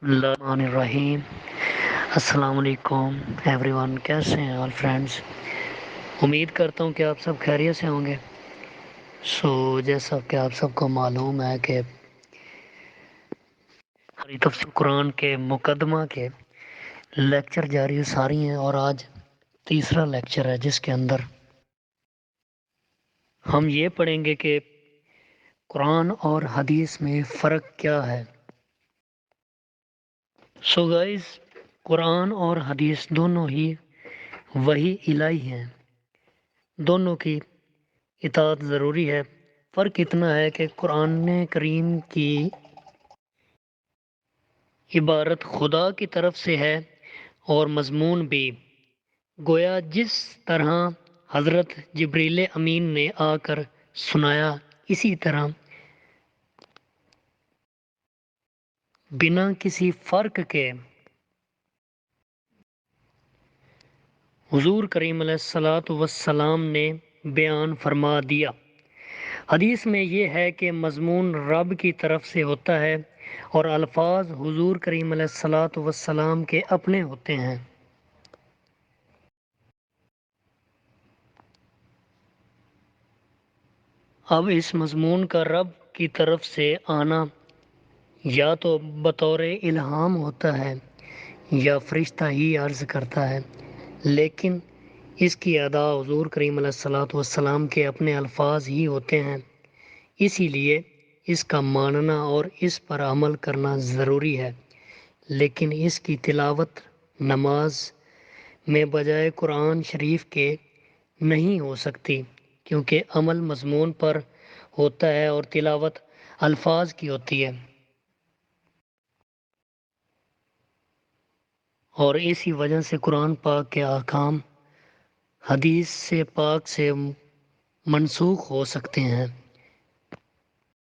الرحمن الرحیم۔ السلام علیکم ایوری ون، کیسے ہیں آل فرینڈس؟ امید کرتا ہوں کہ آپ سب خیریت سے ہوں گے۔ جیسا کہ آپ سب کو معلوم ہے کہ ہماری تفسیر قرآن کے مقدمہ کے لیکچر جاری ساری ہیں، اور آج تیسرا لیکچر ہے جس کے اندر ہم یہ پڑھیں گے کہ قرآن اور حدیث میں فرق کیا ہے۔ گائز، قرآن اور حدیث دونوں ہی وحی الہی ہیں، دونوں کی اطاعت ضروری ہے۔ فرق اتنا ہے کہ قرآن کریم کی عبارت خدا کی طرف سے ہے اور مضمون بھی، گویا جس طرح حضرت جبریل امین نے آ کر سنایا، اسی طرح بنا کسی فرق کے حضور کریم علیہ الصلاۃ والسلام نے بیان فرما دیا۔ حدیث میں یہ ہے کہ مضمون رب کی طرف سے ہوتا ہے اور الفاظ حضور کریم علیہ الصلاۃ والسلام کے اپنے ہوتے ہیں۔ اب اس مضمون کا رب کی طرف سے آنا یا تو بطور الہام ہوتا ہے یا فرشتہ ہی عرض کرتا ہے، لیکن اس کی ادا حضور کریم علیہ الصلاۃ والسلام کے اپنے الفاظ ہی ہوتے ہیں، اسی لیے اس کا ماننا اور اس پر عمل کرنا ضروری ہے۔ لیکن اس کی تلاوت نماز میں بجائے قرآن شریف کے نہیں ہو سکتی، کیونکہ عمل مضمون پر ہوتا ہے اور تلاوت الفاظ کی ہوتی ہے، اور اسی وجہ سے قرآن پاک کے احکام حدیث سے پاک سے منسوخ ہو سکتے ہیں۔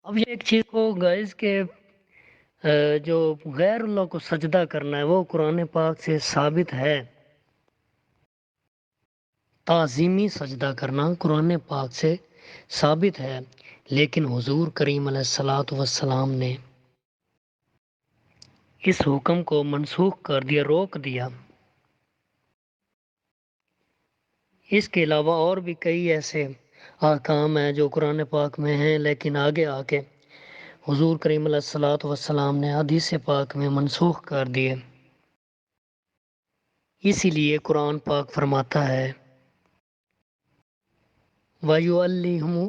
اب یہ ایک چیز کو گائز کہ جو غیر اللہ کو سجدہ کرنا ہے وہ قرآن پاک سے ثابت ہے۔ تعظیمی سجدہ کرنا قرآن پاک سے ثابت ہے، لیکن حضور کریم علیہ الصلاۃ والسلام نے اس حکم کو منسوخ کر دیا، روک دیا۔ اس کے علاوہ اور بھی کئی ایسے احکام ہیں جو قرآن پاک میں ہیں، لیکن آگے آ کے حضور کریم علیہ الصلاۃ والسلام نے حدیث پاک میں منسوخ کر دیے۔ اسی لیے قرآن پاک فرماتا ہے وَيُعَلِّمُهُمُ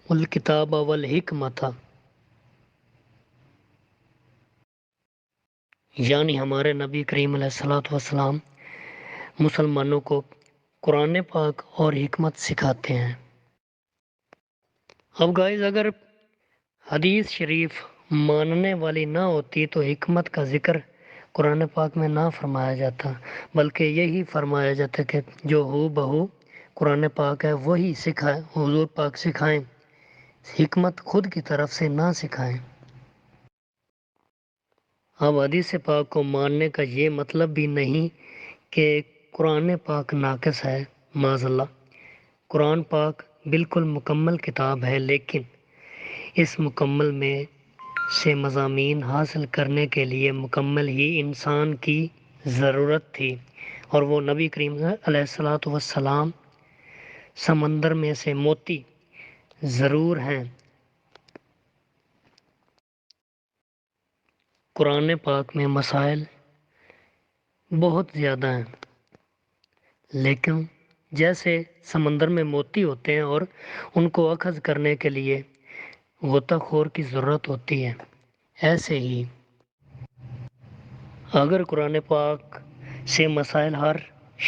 الْكِتَابَ وَالْحِکْمَةَ، یعنی ہمارے نبی کریم علیہ الصلاۃ والسلام مسلمانوں کو قرآن پاک اور حکمت سکھاتے ہیں۔ اب گائز، اگر حدیث شریف ماننے والی نہ ہوتی تو حکمت کا ذکر قرآن پاک میں نہ فرمایا جاتا، بلکہ یہی فرمایا جاتا کہ جو ہو بہو قرآن پاک ہے وہی سکھائے، حضور پاک سکھائیں، حکمت خود کی طرف سے نہ سکھائیں۔ اب حدیث پاک کو ماننے کا یہ مطلب بھی نہیں کہ قرآن پاک ناقص ہے، معاذ اللہ۔ قرآن پاک بالکل مکمل کتاب ہے، لیکن اس مکمل میں سے مضامین حاصل کرنے کے لیے مکمل ہی انسان کی ضرورت تھی، اور وہ نبی کریم علیہ الصلاۃ والسلام سمندر میں سے موتی ضرور ہیں۔ قرآن پاک میں مسائل بہت زیادہ ہیں، لیکن جیسے سمندر میں موتی ہوتے ہیں اور ان کو اخذ کرنے کے لیے غوطہ خور کی ضرورت ہوتی ہے، ایسے ہی اگر قرآن پاک سے مسائل ہر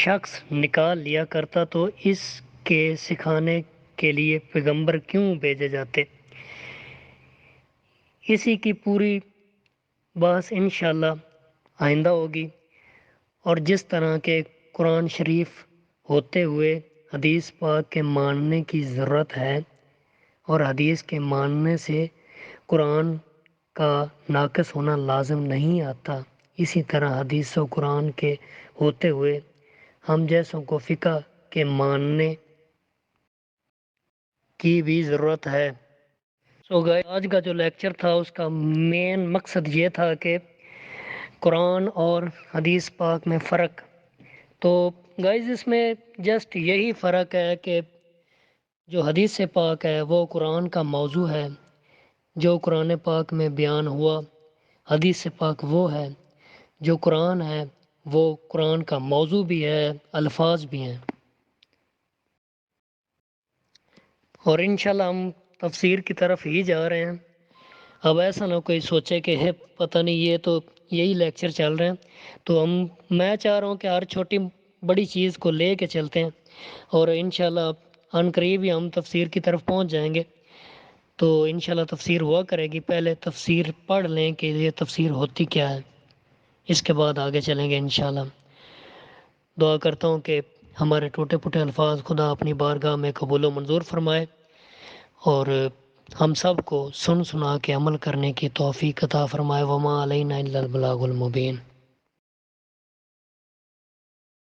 شخص نکال لیا کرتا تو اس کے سکھانے کے لیے پیغمبر کیوں بھیجے جاتے؟ اسی کی پوری بحث انشاءاللہ آئندہ ہوگی، اور جس طرح کے قرآن شریف ہوتے ہوئے حدیث پاک کے ماننے کی ضرورت ہے، اور حدیث کے ماننے سے قرآن کا ناقص ہونا لازم نہیں آتا، اسی طرح حدیث و قرآن کے ہوتے ہوئے ہم جیسوں کو فقہ کے ماننے کی بھی ضرورت ہے۔ آج کا جو لیکچر تھا اس کا مین مقصد یہ تھا کہ قرآن اور حدیث پاک میں فرق، تو گائز اس میں جسٹ یہی فرق ہے کہ جو حدیث پاک ہے وہ قرآن کا موضوع ہے، جو قرآن پاک میں بیان ہوا، حدیث پاک وہ ہے جو قرآن ہے، وہ قرآن کا موضوع بھی ہے، الفاظ بھی ہیں۔ اور انشاءاللہ ہم تفسیر کی طرف ہی جا رہے ہیں۔ اب ایسا نہ کوئی سوچے کہ ہے پتہ نہیں یہ تو یہی لیکچر چل رہے ہیں، تو میں چاہ رہا ہوں کہ ہر چھوٹی بڑی چیز کو لے کے چلتے ہیں، اور انشاءاللہ عن قریب ہی ہم تفسیر کی طرف پہنچ جائیں گے۔ تو انشاءاللہ تفسیر ہوا کرے گی، پہلے تفسیر پڑھ لیں کہ یہ تفسیر ہوتی کیا ہے، اس کے بعد آگے چلیں گے انشاءاللہ۔ دعا کرتا ہوں کہ ہمارے ٹوٹے پھوٹے الفاظ خدا اپنی بارگاہ میں قبول و منظور فرمائے، اور ہم سب کو سنا کے عمل کرنے کی توفیق عطا فرمائے۔ وما علینا الا البلاغ المبین۔